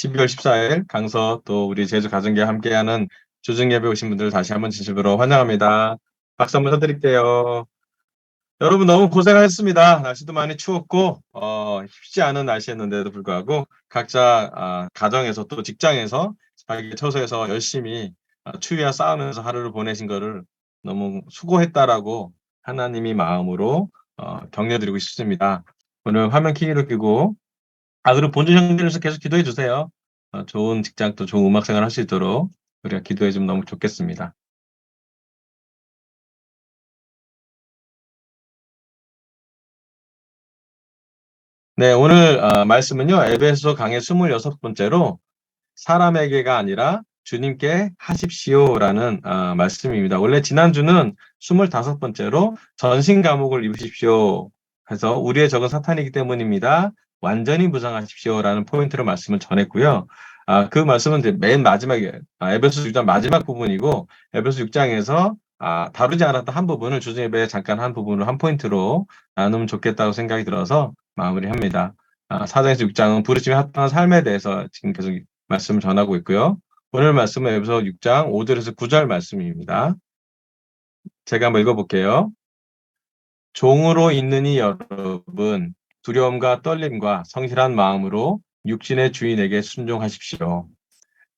12월 14일 강서 또 우리 제주 가정교회 함께하는 주중 예배 오신 분들 다시 한번 진심으로 환영합니다. 박수 한번 쳐드릴게요. 여러분 너무 고생하셨습니다. 날씨도 많이 추웠고 쉽지 않은 날씨였는데도 불구하고 각자 가정에서 또 직장에서 자기 처소에서 열심히 추위와 싸우면서 하루를 보내신 거를 너무 수고했다라고 하나님이 마음으로 격려드리고 싶습니다. 오늘 화면 키기로 끄고 그리고 본주 형제로서 계속 기도해 주세요. 좋은 직장 또 좋은 음악 생활 할 수 있도록 우리가 기도해 주면 너무 좋겠습니다. 네, 오늘 말씀은요. 에베소 강의 26번째로 사람에게가 아니라 주님께 하십시오라는 말씀입니다. 원래 지난주는 25번째로 전신 감옥을 입으십시오 해서 우리의 적은 사탄이기 때문입니다. 완전히 무장하십시오라는 포인트로 말씀을 전했고요. 그 말씀은 이제 맨 마지막에 에베소 6장 마지막 부분이고 에베소 6장에서 다루지 않았던 한 부분을 주중 예배에 잠깐 한 부분을 한 포인트로 나누면 좋겠다고 생각이 들어서 마무리합니다. 4장에서 6장은 부르심에 합당한 삶에 대해서 지금 계속 말씀을 전하고 있고요. 오늘 말씀은 에베소 6장 5절에서 9절 말씀입니다. 제가 한번 읽어볼게요. 종으로 있는 이 여러분, 두려움과 떨림과 성실한 마음으로 육신의 주인에게 순종하십시오.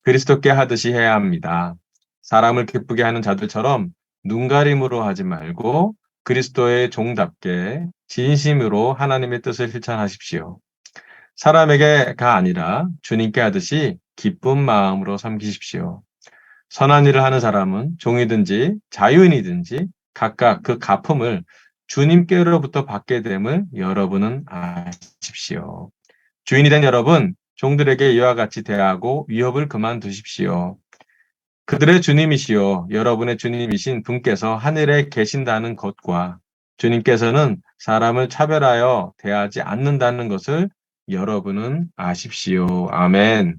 그리스도께 하듯이 해야 합니다. 사람을 기쁘게 하는 자들처럼 눈가림으로 하지 말고 그리스도의 종답게 진심으로 하나님의 뜻을 실천하십시오. 사람에게가 아니라 주님께 하듯이 기쁜 마음으로 섬기십시오. 선한 일을 하는 사람은 종이든지 자유인이든지 각각 그 갚음을 주님께로부터 받게 됨을 여러분은 아십시오. 주인이 된 여러분, 종들에게 이와 같이 대하고 위협을 그만두십시오. 그들의 주님이시요 여러분의 주님이신 분께서 하늘에 계신다는 것과 주님께서는 사람을 차별하여 대하지 않는다는 것을 여러분은 아십시오. 아멘.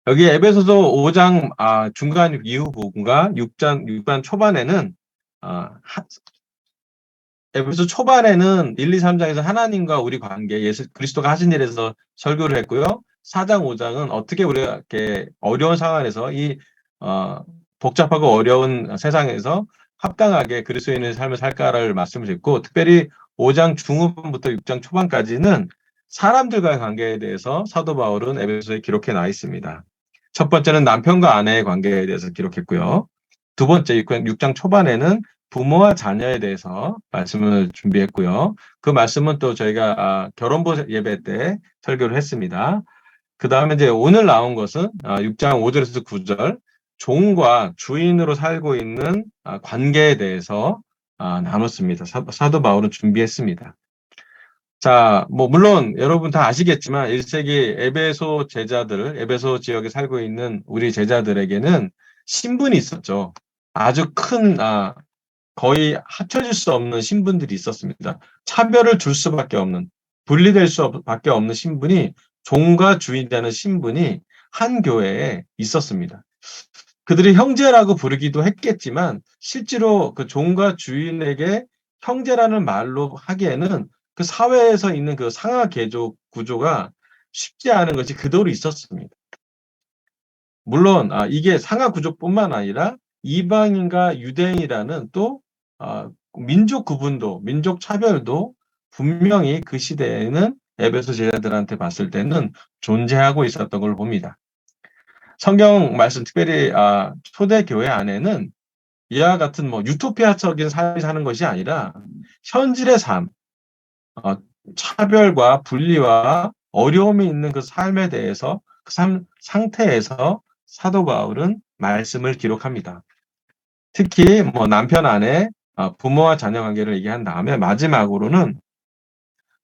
여기 에베소서 5장 중간 이후 부분과 6장 초반에는 에베소 초반에는 1, 2, 3장에서 하나님과 우리 관계, 예수 그리스도가 하신 일에서 설교를 했고요. 4장, 5장은 어떻게 우리가 이렇게 어려운 상황에서 이 복잡하고 어려운 세상에서 합당하게 그리스도인의 삶을 살까를 말씀을 드렸고, 특별히 5장 중후반부터 6장 초반까지는 사람들과의 관계에 대해서 사도 바울은 에베소에 기록해 놔 있습니다. 첫 번째는 남편과 아내의 관계에 대해서 기록했고요. 두 번째 6장 초반에는 부모와 자녀에 대해서 말씀을 준비했고요. 그 말씀은 또 저희가 결혼보 예배 때 설교를 했습니다. 그 다음에 이제 오늘 나온 것은 6장 5절에서 9절 종과 주인으로 살고 있는 관계에 대해서 나눴습니다. 사도 바울은 준비했습니다. 자, 물론 여러분 다 아시겠지만 1세기 에베소 지역에 살고 있는 우리 제자들에게는 신분이 있었죠. 아주 큰 거의 합쳐질 수 없는 신분들이 있었습니다. 차별을 줄 수밖에 없는, 분리될 수밖에 없는 신분이 종과 주인이라는 신분이 한 교회에 있었습니다. 그들이 형제라고 부르기도 했겠지만 실제로 그 종과 주인에게 형제라는 말로 하기에는 그 사회에서 있는 그 상하 계조 구조가 쉽지 않은 것이 그대로 있었습니다. 물론 이게 상하 구조뿐만 아니라 이방인과 유대인이라는 또 민족 구분도, 민족 차별도 분명히 그 시대에는 에베소 제자들한테 봤을 때는 존재하고 있었던 걸 봅니다. 성경 말씀 특별히 초대 교회 안에는 이와 같은 유토피아적인 삶을 사는 것이 아니라 현실의 삶, 차별과 분리와 어려움이 있는 그 삶에 대해서 그 상태에서 사도 바울은 말씀을 기록합니다. 특히 남편 아내, 부모와 자녀 관계를 얘기한 다음에 마지막으로는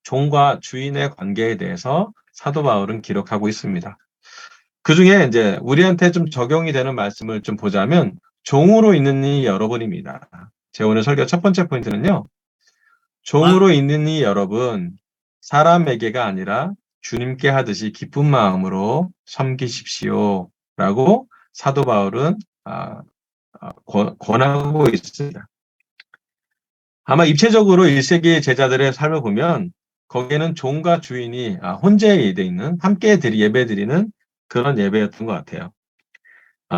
종과 주인의 관계에 대해서 사도 바울은 기록하고 있습니다. 그 중에 이제 우리한테 좀 적용이 되는 말씀을 좀 보자면 종으로 있는 이 여러분입니다. 제 오늘 설교 첫 번째 포인트는요. 종으로 있는 이 여러분, 사람에게가 아니라 주님께 하듯이 기쁜 마음으로 섬기십시오. 라고 사도 바울은 권하고 있습니다. 아마 입체적으로 1세기 제자들의 삶을 보면 거기에는 종과 주인이 혼재되어 있는 함께 예배 드리는 그런 예배였던 것 같아요.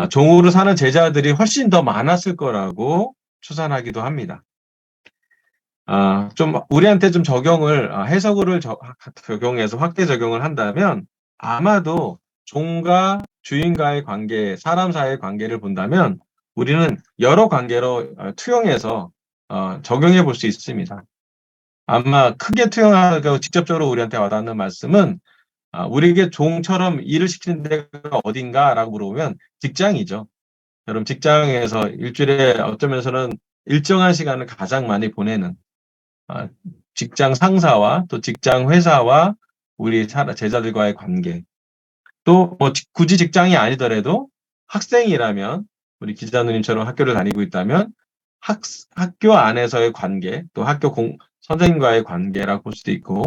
종으로 사는 제자들이 훨씬 더 많았을 거라고 추산하기도 합니다. 좀 우리한테 좀 해석을 적용해서 확대 적용을 한다면 아마도 종과 주인과의 관계, 사람 사이의 관계를 본다면 우리는 여러 관계로 투영해서 적용해 볼 수 있습니다. 아마 크게 투영하고 직접적으로 우리한테 와닿는 말씀은 우리에게 종처럼 일을 시키는 데가 어딘가라고 물어보면 직장이죠. 여러분 직장에서 일주일에 어쩌면서는 일정한 시간을 가장 많이 보내는 직장 상사와 또 직장 회사와 우리 제자들과의 관계, 또 뭐 굳이 직장이 아니더라도 학생이라면 우리 기자 누님처럼 학교를 다니고 있다면 학교 안에서의 관계, 또 선생님과의 관계라고 볼 수도 있고,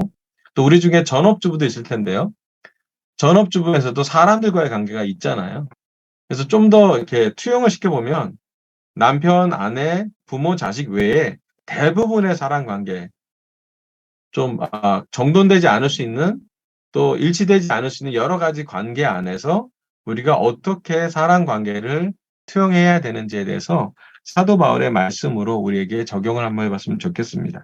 또 우리 중에 전업주부도 있을 텐데요. 전업주부에서도 사람들과의 관계가 있잖아요. 그래서 좀 더 이렇게 투영을 시켜보면 남편, 아내, 부모, 자식 외에 대부분의 사람 관계, 좀 정돈되지 않을 수 있는, 또 일치되지 않을 수 있는 여러 가지 관계 안에서 우리가 어떻게 사람 관계를 투영해야 되는지에 대해서 사도 바울의 말씀으로 우리에게 적용을 한번 해봤으면 좋겠습니다.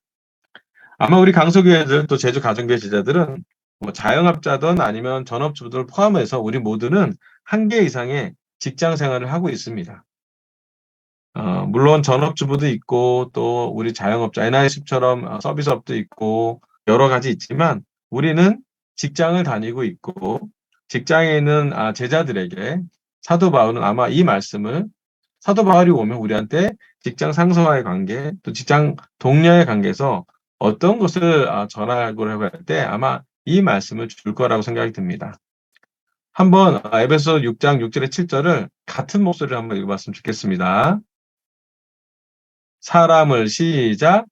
아마 우리 강서교회들 또 제주 가정교회 제자들은 뭐 자영업자든 아니면 전업주부들 포함해서 우리 모두는 한 개 이상의 직장 생활을 하고 있습니다. 물론 전업주부도 있고 또 우리 자영업자 NIS처럼 서비스업도 있고 여러 가지 있지만 우리는 직장을 다니고 있고, 직장에 있는 제자들에게 사도 바울은 아마 이 말씀을, 사도 바울이 오면 우리한테 직장 상사와의 관계, 또 직장 동료의 관계에서 어떤 것을 전하려고 할 때 아마 이 말씀을 줄 거라고 생각이 듭니다. 한번 에베소 6장 6절에 7절을 같은 목소리로 한번 읽어봤으면 좋겠습니다. 시작.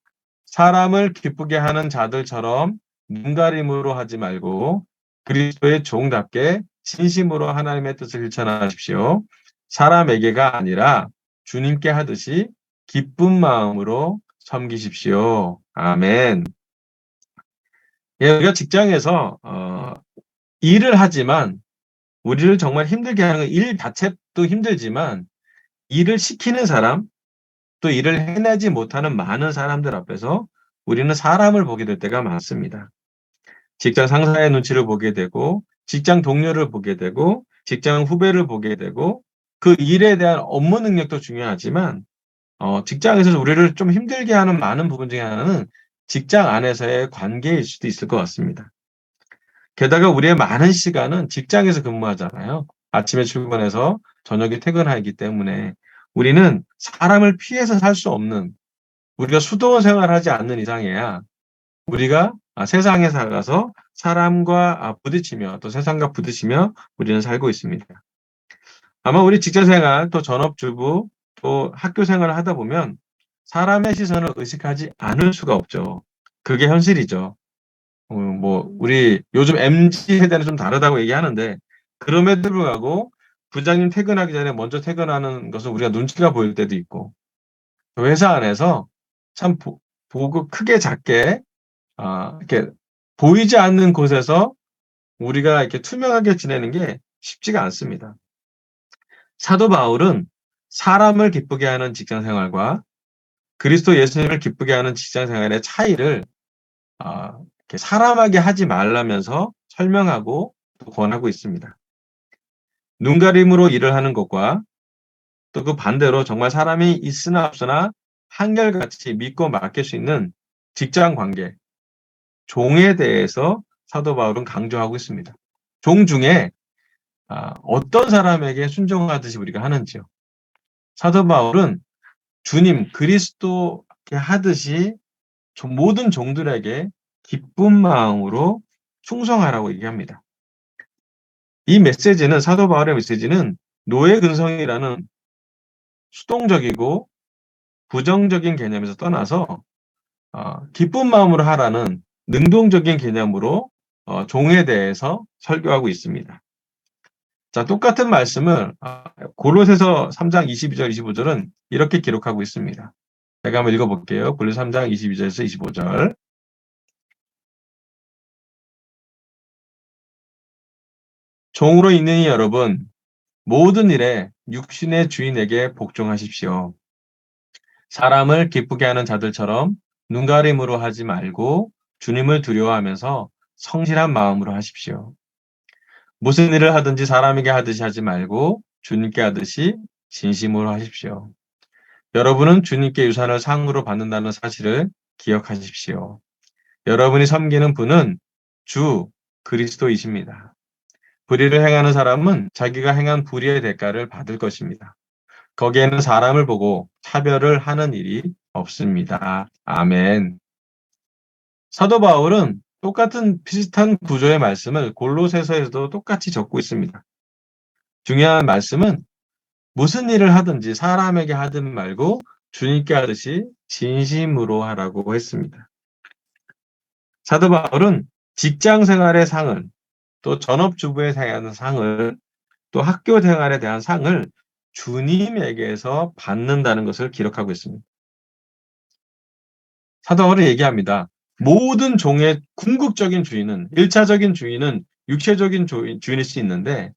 사람을 기쁘게 하는 자들처럼 눈가림으로 하지 말고 그리스도의 종답게 진심으로 하나님의 뜻을 실천하십시오. 사람에게가 아니라 주님께 하듯이 기쁜 마음으로 섬기십시오. 아멘. 예, 우리가 직장에서 일을 하지만 우리를 정말 힘들게 하는 일 자체도 힘들지만 일을 시키는 사람, 또 일을 해내지 못하는 많은 사람들 앞에서 우리는 사람을 보게 될 때가 많습니다. 직장 상사의 눈치를 보게 되고, 직장 동료를 보게 되고, 직장 후배를 보게 되고, 그 일에 대한 업무 능력도 중요하지만, 직장에서 우리를 좀 힘들게 하는 많은 부분 중에 하나는 직장 안에서의 관계일 수도 있을 것 같습니다. 게다가 우리의 많은 시간은 직장에서 근무하잖아요. 아침에 출근해서 저녁에 퇴근하기 때문에 우리는 사람을 피해서 살 수 없는, 우리가 수도원 생활하지 않는 이상에야 우리가 세상에 살아가서 사람과 부딪히며 또 세상과 부딪히며 우리는 살고 있습니다. 아마 우리 직장생활 또 전업주부 또 학교 생활을 하다 보면 사람의 시선을 의식하지 않을 수가 없죠. 그게 현실이죠. 우리 요즘 MZ 세대는 좀 다르다고 얘기하는데 그럼에도 불구하고 부장님 퇴근하기 전에 먼저 퇴근하는 것은 우리가 눈치가 보일 때도 있고, 회사 안에서 참 보고 크게 작게 이렇게 보이지 않는 곳에서 우리가 이렇게 투명하게 지내는 게 쉽지가 않습니다. 사도 바울은 사람을 기쁘게 하는 직장 생활과 그리스도 예수님을 기쁘게 하는 직장 생활의 차이를 이렇게 사람하게 하지 말라면서 설명하고 또 권하고 있습니다. 눈가림으로 일을 하는 것과 또 그 반대로 정말 사람이 있으나 없으나 한결같이 믿고 맡길 수 있는 직장 관계, 종에 대해서 사도 바울은 강조하고 있습니다. 종 중에 어떤 사람에게 순종하듯이 우리가 하는지요. 사도 바울은 주님 그리스도께 하듯이 모든 종들에게 기쁜 마음으로 충성하라고 얘기합니다. 이 메시지는, 사도 바울의 메시지는 노예 근성이라는 수동적이고 부정적인 개념에서 떠나서 기쁜 마음으로 하라는 능동적인 개념으로 종에 대해서 설교하고 있습니다. 자, 똑같은 말씀을 골로새서 3장 22절, 25절은 이렇게 기록하고 있습니다. 제가 한번 읽어볼게요. 골로새 3장 22절에서 25절. 종으로 있는 이 여러분, 모든 일에 육신의 주인에게 복종하십시오. 사람을 기쁘게 하는 자들처럼 눈가림으로 하지 말고 주님을 두려워하면서 성실한 마음으로 하십시오. 무슨 일을 하든지 사람에게 하듯이 하지 말고 주님께 하듯이 진심으로 하십시오. 여러분은 주님께 유산을 상으로 받는다는 사실을 기억하십시오. 여러분이 섬기는 분은 주 그리스도이십니다. 불의를 행하는 사람은 자기가 행한 불의의 대가를 받을 것입니다. 거기에는 사람을 보고 차별을 하는 일이 없습니다. 아멘. 사도 바울은 똑같은 비슷한 구조의 말씀을 골로새서에서도 똑같이 적고 있습니다. 중요한 말씀은 무슨 일을 하든지 사람에게 하든 말고 주님께 하듯이 진심으로 하라고 했습니다. 사도 바울은 직장 생활의 상을, 또 전업주부에 대한 상을, 또 학교 생활에 대한 상을 주님에게서 받는다는 것을 기록하고 있습니다. 사도 바울은 얘기합니다. 모든 종의 궁극적인 주인은, 1차적인 주인은 육체적인 주인일 수 있는데,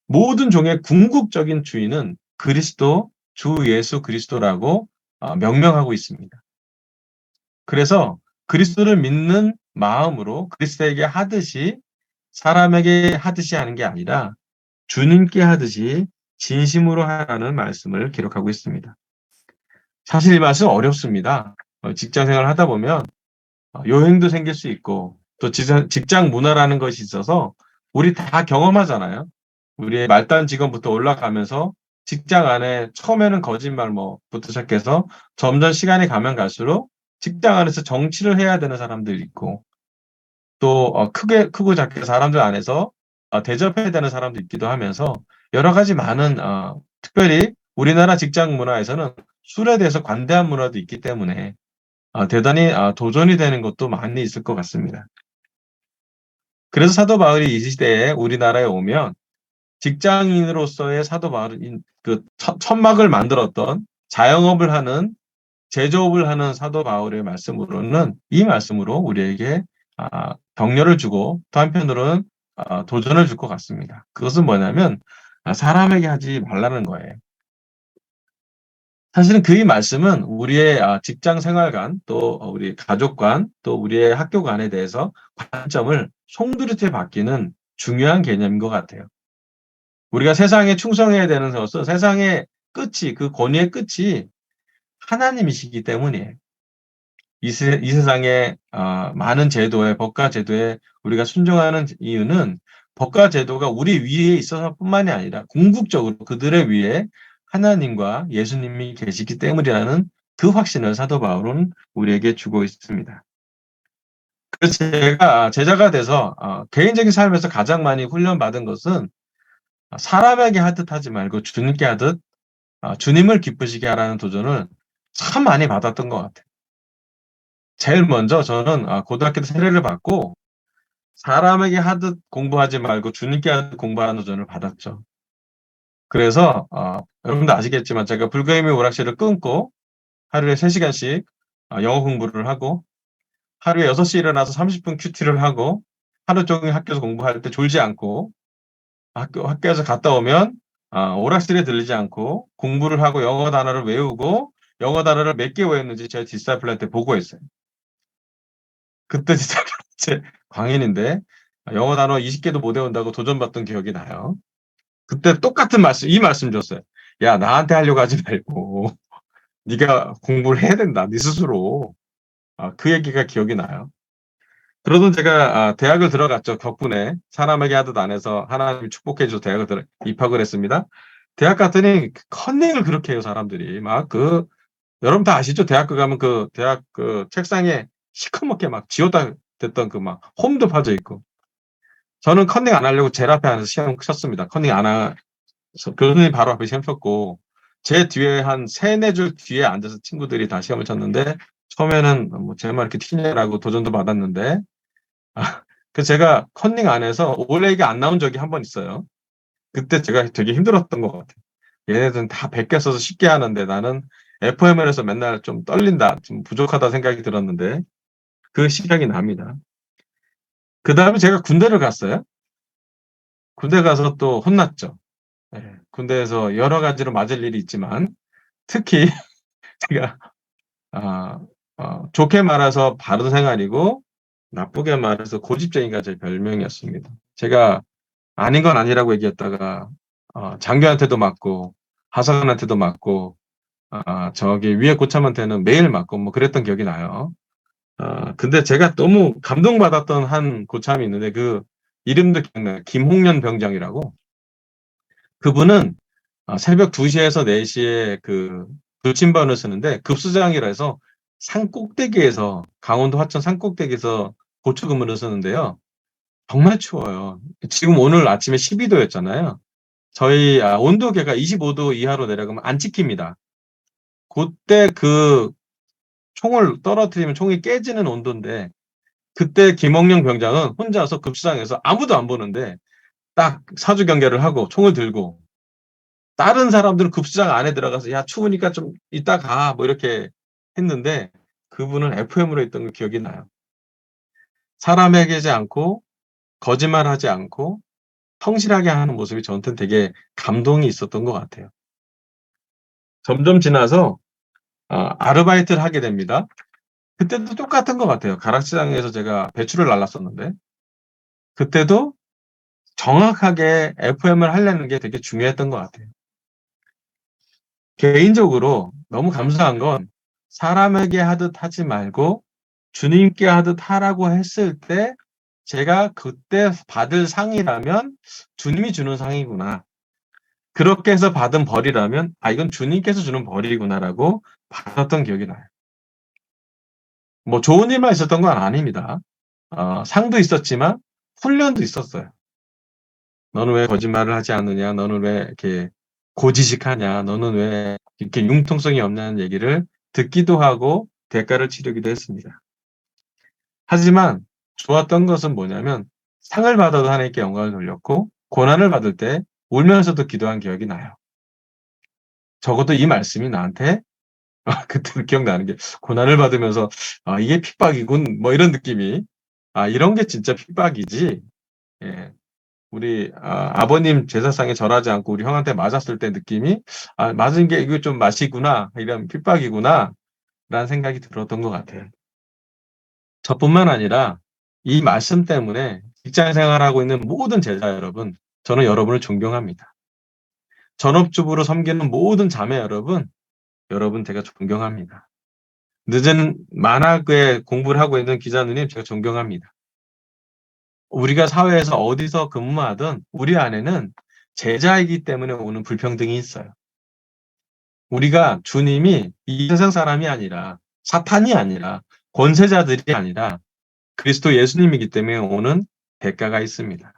모든 종의 궁극적인 주인은 그리스도, 주 예수 그리스도라고 명명하고 있습니다. 그래서 그리스도를 믿는 마음으로 그리스도에게 하듯이, 사람에게 하듯이 하는 게 아니라 주님께 하듯이 진심으로 하라는 말씀을 기록하고 있습니다. 사실 이 말씀 어렵습니다. 직장 생활을 하다 보면 요행도 생길 수 있고, 또 직장 문화라는 것이 있어서 우리 다 경험하잖아요. 우리의 말단 직원부터 올라가면서 직장 안에 처음에는 거짓말 부터 시작해서 점점 시간이 가면 갈수록 직장 안에서 정치를 해야 되는 사람들이 있고, 또 크고 작게 사람들 안에서 대접해야 되는 사람도 있기도 하면서 여러 가지 많은 특별히 우리나라 직장 문화에서는 술에 대해서 관대한 문화도 있기 때문에 대단히 도전이 되는 것도 많이 있을 것 같습니다. 그래서 사도 바울이 이 시대에 우리나라에 오면 직장인으로서의 사도 바울은 그 천막을 만들었던 자영업을 하는 제조업을 하는 사도 바울의 말씀으로는 이 말씀으로 우리에게 격려를 주고 또 한편으로는 도전을 줄 것 같습니다. 그것은 뭐냐면 사람에게 하지 말라는 거예요. 사실은 그 이 말씀은 우리의 직장 생활관, 또 우리 가족관, 또 우리의 학교관에 대해서 관점을 송두리째 바뀌는 중요한 개념인 것 같아요. 우리가 세상에 충성해야 되는 것은 세상의 끝이, 그 권위의 끝이 하나님이시기 때문이에요. 이 세상에 많은 제도에, 법과 제도에 우리가 순종하는 이유는 법과 제도가 우리 위에 있어서 뿐만이 아니라 궁극적으로 그들의 위에 하나님과 예수님이 계시기 때문이라는 그 확신을 사도 바울은 우리에게 주고 있습니다. 그래서 제가 제자가 돼서 개인적인 삶에서 가장 많이 훈련받은 것은 사람에게 하듯 하지 말고 주님께 하듯 주님을 기쁘시게 하라는 도전을 참 많이 받았던 것 같아요. 제일 먼저 저는 고등학교 때 세례를 받고 사람에게 하듯 공부하지 말고 주님께 하듯 공부하는 도전을 받았죠. 그래서 여러분도 아시겠지만 제가 불가임의 오락실을 끊고 하루에 3시간씩 영어 공부를 하고 하루에 6시에 일어나서 30분 큐티를 하고 하루 종일 학교에서 공부할 때 졸지 않고 학교에서 갔다 오면 오락실에 들리지 않고 공부를 하고 영어 단어를 외우고 영어 단어를 몇 개 외웠는지 제 디스플레이한테 보고했어요. 그때 진짜 제 광인인데 영어 단어 20개도 못 외운다고 도전받던 기억이 나요. 그때 똑같은 말씀, 이 말씀 줬어요. 야, 나한테 하려고 하지 말고 네가 공부를 해야 된다, 네 스스로. 그 얘기가 기억이 나요. 그러던 제가 대학을 들어갔죠. 덕분에 사람에게 하듯 안 해서 하나님이 축복해 줘서 대학을 입학을 했습니다. 대학 갔더니 컨닝을 그렇게 해요, 사람들이. 여러분 다 아시죠? 대학교 가면 그 대학 그 책상에 시커멓게 막 지웠다 됐던 그 막 홈도 파져 있고. 저는 컨닝 안 하려고 제일 앞에 앉아서 시험 쳤습니다. 컨닝 안 하, 교수님 바로 앞에 시험 쳤고, 제 뒤에 한 3-4줄 뒤에 앉아서 친구들이 다 시험을 쳤는데, 처음에는 뭐 제말 이렇게 튀냐라고 도전도 받았는데, 그 제가 컨닝 안 해서 올레이가 안 나온 적이 한 번 있어요. 그때 제가 되게 힘들었던 것 같아요. 얘네들은 다 베껴 써서 쉽게 하는데 나는 FML에서 맨날 좀 떨린다, 좀 부족하다 생각이 들었는데, 그 시각이 납니다. 그 다음에 제가 군대를 갔어요. 군대 가서 또 혼났죠. 예, 군대에서 여러 가지로 맞을 일이 있지만 특히 제가 아, 좋게 말해서 바른 생활이고 나쁘게 말해서 고집쟁이가 제 별명이었습니다. 제가 아닌 건 아니라고 얘기했다가 장교한테도 맞고 하사관한테도 맞고 저기 위에 고참한테는 매일 맞고 뭐 그랬던 기억이 나요. 근데 제가 너무 감동받았던 한 고참이 있는데 그 이름도 기억나요. 김홍련 병장이라고. 그분은 새벽 2시에서 4시에 그 불침번을 쓰는데 급수장이라 해서 산 꼭대기에서 강원도 화천 산 꼭대기에서 보초 근무를 쓰는데요. 정말 추워요. 지금 오늘 아침에 12도였잖아요. 저희 온도계가 25도 이하로 내려가면 안 찍힙니다. 그때 그 총을 떨어뜨리면 총이 깨지는 온도인데 그때 김홍령 병장은 혼자서 급수장에서 아무도 안 보는데 딱 사주 경계를 하고 총을 들고 다른 사람들은 급수장 안에 들어가서 야 추우니까 좀 이따 가 뭐 이렇게 했는데 그분은 FM으로 했던 거 기억이 나요. 사람에게지 않고 거짓말하지 않고 성실하게 하는 모습이 저한테는 되게 감동이 있었던 것 같아요. 점점 지나서 아르바이트를 하게 됩니다. 그때도 똑같은 것 같아요. 가락시장에서 제가 배추를 날랐었는데 그때도 정확하게 FM을 하려는 게 되게 중요했던 것 같아요. 개인적으로 너무 감사한 건 사람에게 하듯 하지 말고 주님께 하듯 하라고 했을 때 제가 그때 받을 상이라면 주님이 주는 상이구나. 그렇게 해서 받은 벌이라면 이건 주님께서 주는 벌이구나라고 받았던 기억이 나요. 뭐 좋은 일만 있었던 건 아닙니다. 상도 있었지만 훈련도 있었어요. 너는 왜 거짓말을 하지 않느냐? 너는 왜 이렇게 고지식하냐? 너는 왜 이렇게 융통성이 없냐는 얘기를 듣기도 하고 대가를 치르기도 했습니다. 하지만 좋았던 것은 뭐냐면 상을 받아도 하나님께 영광을 돌렸고 고난을 받을 때 울면서도 기도한 기억이 나요. 적어도 이 말씀이 나한테 그때 기억나는 게 고난을 받으면서 이게 핍박이군 뭐 이런 느낌이 이런 게 진짜 핍박이지. 예. 우리 아버님 제사상에 절하지 않고 우리 형한테 맞았을 때 느낌이 맞은 게 이거 좀 맛이구나 이런 핍박이구나 라는 생각이 들었던 것 같아요. 저뿐만 아니라 이 말씀 때문에 직장 생활하고 있는 모든 제자 여러분, 저는 여러분을 존경합니다. 전업주부로 섬기는 모든 자매 여러분, 여러분 제가 존경합니다. 늦은 만학에 공부를 하고 있는 기자 누님 제가 존경합니다. 우리가 사회에서 어디서 근무하든 우리 안에는 제자이기 때문에 오는 불평등이 있어요. 우리가 주님이 이 세상 사람이 아니라 사탄이 아니라 권세자들이 아니라 그리스도 예수님이기 때문에 오는 대가가 있습니다.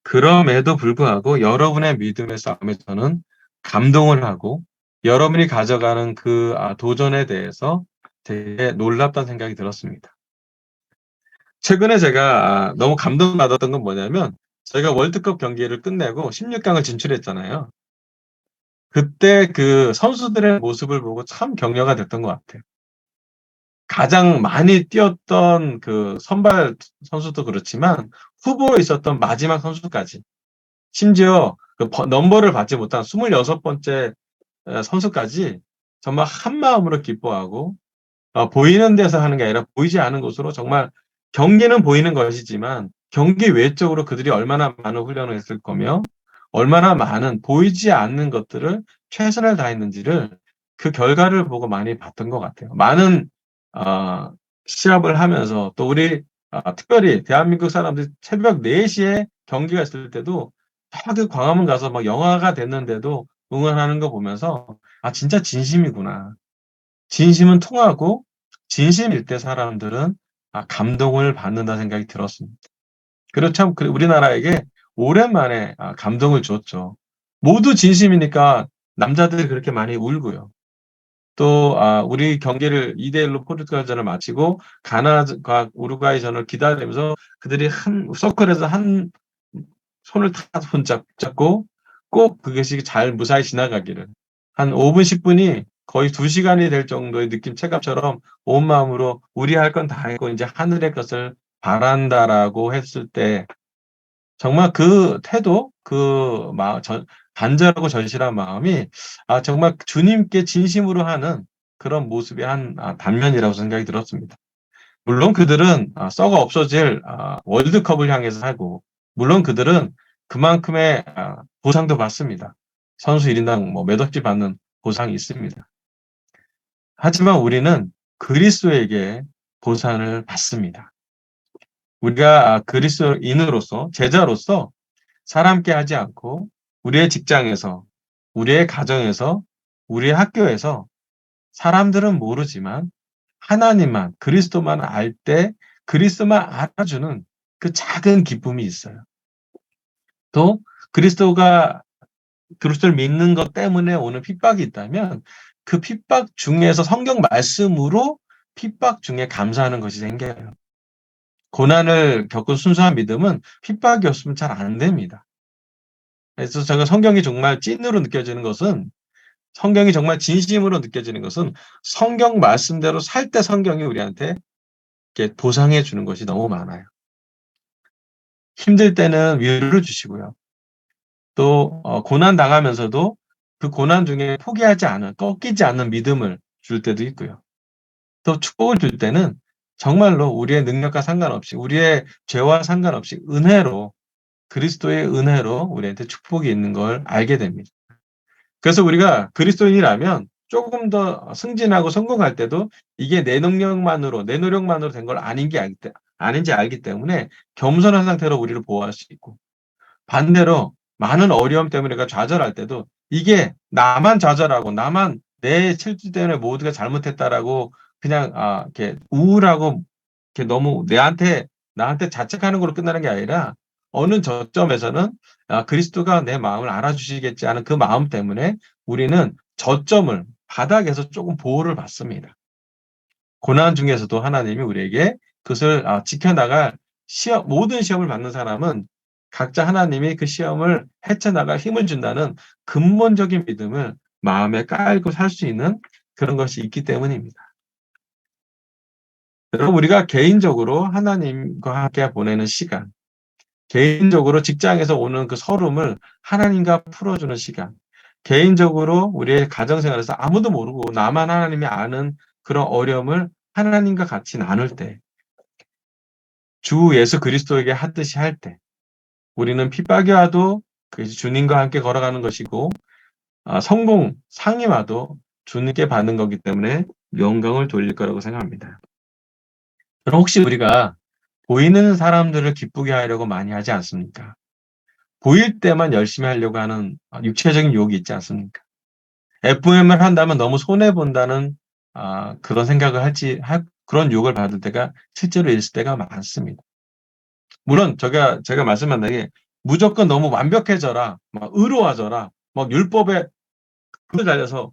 그럼에도 불구하고 여러분의 믿음의 싸움에 저는 감동을 하고 여러분이 가져가는 그 도전에 대해서 되게 놀랍다는 생각이 들었습니다. 최근에 제가 너무 감동받았던 건 뭐냐면 저희가 월드컵 경기를 끝내고 16강을 진출했잖아요. 그때 그 선수들의 모습을 보고 참 격려가 됐던 것 같아요. 가장 많이 뛰었던 그 선발 선수도 그렇지만 후보에 있었던 마지막 선수까지 심지어 그 넘버를 받지 못한 26번째 선수까지 정말 한마음으로 기뻐하고 보이는 데서 하는 게 아니라 보이지 않은 곳으로 정말 경기는 보이는 것이지만 경기 외적으로 그들이 얼마나 많은 훈련을 했을 거며 얼마나 많은 보이지 않는 것들을 최선을 다했는지를 그 결과를 보고 많이 봤던 것 같아요. 많은 시합을 하면서 또 우리 특별히 대한민국 사람들이 새벽 4시에 경기가 있을 때도 그 광화문 가서 막 영화가 됐는데도 응원하는 거 보면서 진짜 진심이구나. 진심은 통하고 진심일 때 사람들은 감동을 받는다 생각이 들었습니다. 그리고 참 우리나라에게 오랜만에 감동을 줬죠. 모두 진심이니까 남자들이 그렇게 많이 울고요. 또 우리 경기를 2대1로 포르투갈전을 마치고 가나과 우루과이전을 기다리면서 그들이 한 서클에서 한 손을 다 붙잡고 꼭 그것이 잘 무사히 지나가기를 한 5분 10분이 거의 2시간이 될 정도의 느낌 체감처럼 온 마음으로 우리 할 건 다 했고 이제 하늘의 것을 바란다라고 했을 때 정말 그 태도, 그 간절하고 절실한 마음이 정말 주님께 진심으로 하는 그런 모습의 한 단면이라고 생각이 들었습니다. 물론 그들은 썩어 없어질 월드컵을 향해서 하고, 물론 그들은 그만큼의 보상도 받습니다. 선수 1인당 뭐 몇 억씩 받는 보상이 있습니다. 하지만 우리는 그리스도에게 보상을 받습니다. 우리가 그리스도인으로서, 제자로서 사람께 하지 않고 우리의 직장에서, 우리의 가정에서, 우리의 학교에서 사람들은 모르지만 하나님만, 그리스도만 알 때 그리스도만 알아주는 그 작은 기쁨이 있어요. 또 그리스도를 믿는 것 때문에 오는 핍박이 있다면 그 핍박 중에서 성경 말씀으로 핍박 중에 감사하는 것이 생겨요. 고난을 겪은 순수한 믿음은 핍박이 없으면 잘 안 됩니다. 그래서 제가 성경이 정말 찐으로 느껴지는 것은, 성경이 정말 진심으로 느껴지는 것은 성경 말씀대로 살 때 성경이 우리한테 이렇게 보상해 주는 것이 너무 많아요. 힘들 때는 위로를 주시고요. 또 고난 당하면서도 그 고난 중에 포기하지 않은, 꺾이지 않는 믿음을 줄 때도 있고요. 또 축복을 줄 때는 정말로 우리의 능력과 상관없이, 우리의 죄와 상관없이 은혜로, 그리스도의 은혜로 우리한테 축복이 있는 걸 알게 됩니다. 그래서 우리가 그리스도인이라면 조금 더 승진하고 성공할 때도 이게 내 능력만으로, 내 노력만으로 된 걸 아닌지 알기 때문에 겸손한 상태로 우리를 보호할 수 있고, 반대로 많은 어려움 때문에 내가 좌절할 때도 이게 나만 좌절하고 나만 내 실수 때문에 모두가 잘못했다라고 그냥 이렇게 우울하고 이렇게 너무 나한테 자책하는 걸로 끝나는 게 아니라 어느 저점에서는 그리스도가 내 마음을 알아주시겠지 하는 그 마음 때문에 우리는 저점을 바닥에서 조금 보호를 받습니다. 고난 중에서도 하나님이 우리에게 그것을 지켜나갈 모든 시험을 받는 사람은 각자 하나님이 그 시험을 헤쳐나갈 힘을 준다는 근본적인 믿음을 마음에 깔고 살 수 있는 그런 것이 있기 때문입니다. 여러분, 우리가 개인적으로 하나님과 함께 보내는 시간, 개인적으로 직장에서 오는 그 서름을 하나님과 풀어주는 시간, 개인적으로 우리의 가정생활에서 아무도 모르고 나만 하나님이 아는 그런 어려움을 하나님과 같이 나눌 때, 주 예수 그리스도에게 하듯이 할 때, 우리는 핍박이 와도 그 주님과 함께 걸어가는 것이고, 성공, 상이 와도 주님께 받는 거기 때문에 영광을 돌릴 거라고 생각합니다. 그럼 혹시 우리가 보이는 사람들을 기쁘게 하려고 많이 하지 않습니까? 보일 때만 열심히 하려고 하는 육체적인 유혹이 있지 않습니까? FM을 한다면 너무 손해본다는 그런 생각을 그런 유혹을 받을 때가 실제로 있을 때가 많습니다. 물론 제가 말씀한 게 무조건 너무 완벽해져라, 막 의로워져라, 막 율법에 불을 달려서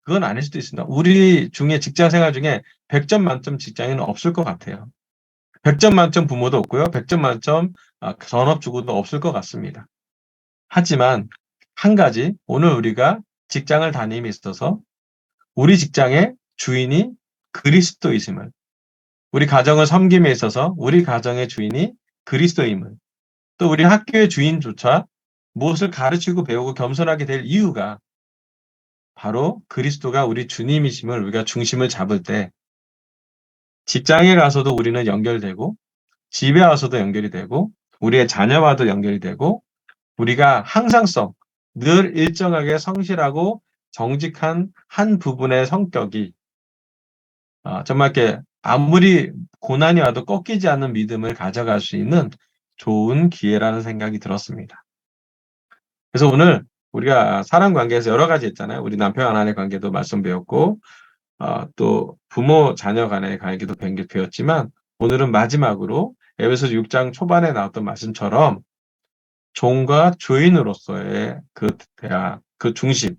그건 아닐 수도 있습니다. 우리 중에 직장 생활 중에 100점 만점 직장인은 없을 것 같아요. 100점 만점 부모도 없고요. 100점 만점 전업주부도 없을 것 같습니다. 하지만 한 가지, 오늘 우리가 직장을 다님에 있어서 우리 직장의 주인이 그리스도이심을, 우리 가정을 섬김에 있어서 우리 가정의 주인이 그리스도임을, 또 우리 학교의 주인조차 무엇을 가르치고 배우고 겸손하게 될 이유가 바로 그리스도가 우리 주님이심을 우리가 중심을 잡을 때 직장에 가서도 우리는 연결되고, 집에 와서도 연결이 되고, 우리의 자녀와도 연결이 되고, 우리가 항상성, 늘 일정하게 성실하고 정직한 한 부분의 성격이 정말 이렇게 아무리 고난이 와도 꺾이지 않는 믿음을 가져갈 수 있는 좋은 기회라는 생각이 들었습니다. 그래서 오늘 우리가 사람 관계에서 여러 가지 있잖아요. 우리 남편 아내 관계도 말씀 배웠고, 또 부모 자녀 간의 관계도 배웠지만, 오늘은 마지막으로 에베소서 6장 초반에 나왔던 말씀처럼 종과 주인으로서의 그 대화, 그 중심.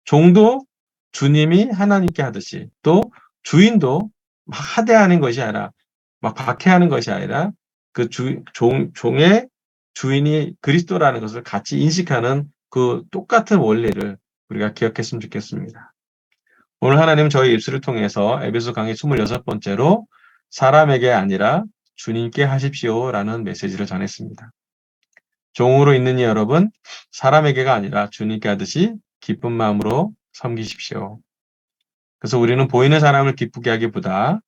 종도 주님이 하나님께 하듯이, 또 주인도 막 하대하는 것이 아니라, 막 박해하는 것이 아니라, 종의 주인이 그리스도라는 것을 같이 인식하는 그 똑같은 원리를 우리가 기억했으면 좋겠습니다. 오늘 하나님 저희 입술을 통해서 에베소 강의 26번째로 사람에게 아니라 주님께 하십시오라는 메시지를 전했습니다. 종으로 있는 이 여러분, 사람에게가 아니라 주님께 하듯이 기쁜 마음으로 섬기십시오. 그래서 우리는 보이는 사람을 기쁘게 하기보다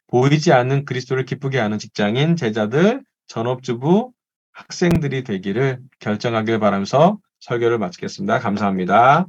보이지 않는 그리스도를 기쁘게 하는 직장인, 제자들, 전업주부, 학생들이 되기를 결정하길 바라면서 설교를 마치겠습니다. 감사합니다.